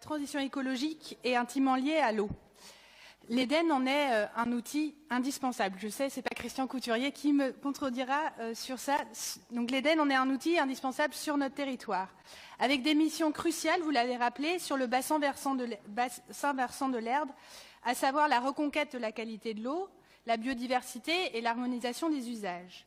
transition écologique est intimement liée à l'eau. L'Éden en est un outil indispensable. Je sais, ce n'est pas Christian Couturier qui me contredira sur ça. Donc l'Éden en est un outil indispensable sur notre territoire, avec des missions cruciales, vous l'avez rappelé, sur le bassin versant de l'Erdre, à savoir la reconquête de la qualité de l'eau, la biodiversité et l'harmonisation des usages.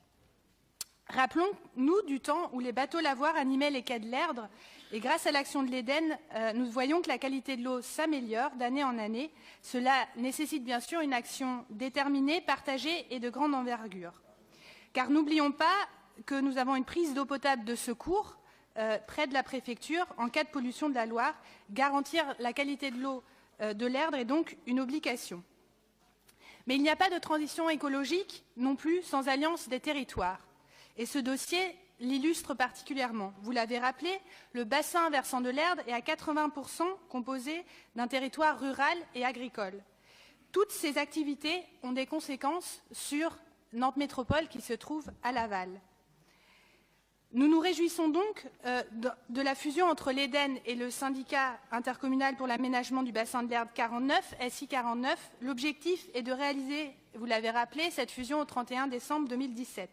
Rappelons-nous du temps où les bateaux lavoirs animaient les quais de l'Erdre, et grâce à l'action de l'Éden, nous voyons que la qualité de l'eau s'améliore d'année en année. Cela nécessite bien sûr une action déterminée, partagée et de grande envergure. Car n'oublions pas que nous avons une prise d'eau potable de secours près de la préfecture en cas de pollution de la Loire. Garantir la qualité de l'eau de l'Erdre est donc une obligation. Mais il n'y a pas de transition écologique non plus sans alliance des territoires. Et ce dossier l'illustre particulièrement. Vous l'avez rappelé, le bassin versant de l'Erdre est à 80% composé d'un territoire rural et agricole. Toutes ces activités ont des conséquences sur Nantes Métropole qui se trouve à l'aval. Nous nous réjouissons donc de la fusion entre l'Éden et le syndicat intercommunal pour l'aménagement du bassin de l'Erdre 49, SI 49. L'objectif est de réaliser, vous l'avez rappelé, cette fusion au 31 décembre 2017.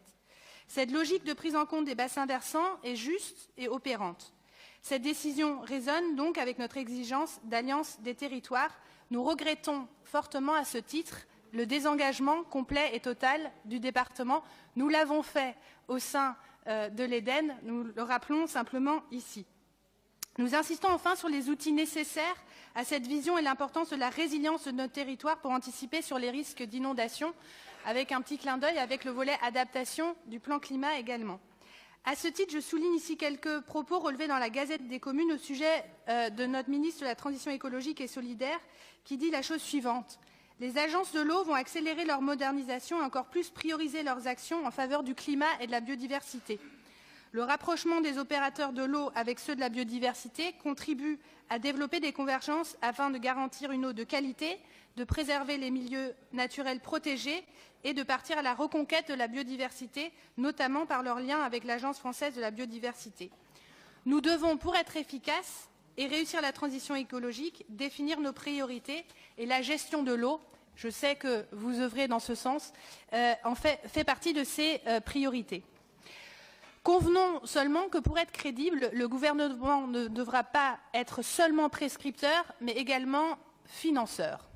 Cette logique de prise en compte des bassins versants est juste et opérante. Cette décision résonne donc avec notre exigence d'alliance des territoires. Nous regrettons fortement à ce titre le désengagement complet et total du département. Nous l'avons fait au sein de l'Éden, nous le rappelons simplement ici. Nous insistons enfin sur les outils nécessaires à cette vision et l'importance de la résilience de notre territoire pour anticiper sur les risques d'inondation, avec un petit clin d'œil avec le volet adaptation du plan climat également. À ce titre, je souligne ici quelques propos relevés dans la Gazette des communes au sujet de notre ministre de la Transition écologique et solidaire, qui dit la chose suivante. Les agences de l'eau vont accélérer leur modernisation et encore plus prioriser leurs actions en faveur du climat et de la biodiversité. Le rapprochement des opérateurs de l'eau avec ceux de la biodiversité contribue à développer des convergences afin de garantir une eau de qualité, de préserver les milieux naturels protégés et de partir à la reconquête de la biodiversité, notamment par leur lien avec l'Agence française de la biodiversité. Nous devons, pour être efficaces et réussir la transition écologique, définir nos priorités et la gestion de l'eau, je sais que vous œuvrez dans ce sens, fait partie de ces priorités. Convenons seulement que pour être crédible, le gouvernement ne devra pas être seulement prescripteur, mais également financeur.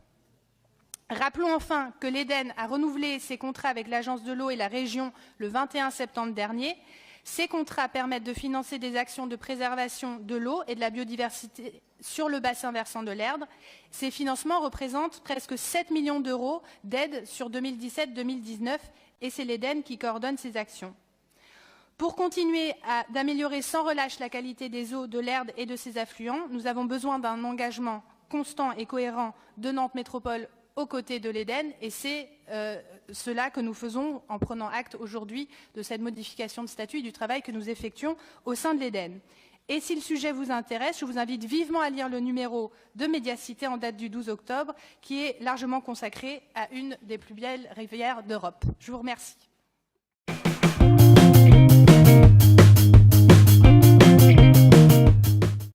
Rappelons enfin que l'Éden a renouvelé ses contrats avec l'Agence de l'eau et la région le 21 septembre dernier. Ces contrats permettent de financer des actions de préservation de l'eau et de la biodiversité sur le bassin versant de l'Erdre. Ces financements représentent presque 7 millions d'euros d'aide sur 2017-2019 et c'est l'Éden qui coordonne ces actions. Pour continuer d'améliorer sans relâche la qualité des eaux de l'Erdre et de ses affluents, nous avons besoin d'un engagement constant et cohérent de Nantes Métropole aux côtés de l'Éden et c'est cela que nous faisons en prenant acte aujourd'hui de cette modification de statut et du travail que nous effectuons au sein de l'Éden. Et si le sujet vous intéresse, je vous invite vivement à lire le numéro de Médiacité en date du 12 octobre qui est largement consacré à une des plus belles rivières d'Europe. Je vous remercie.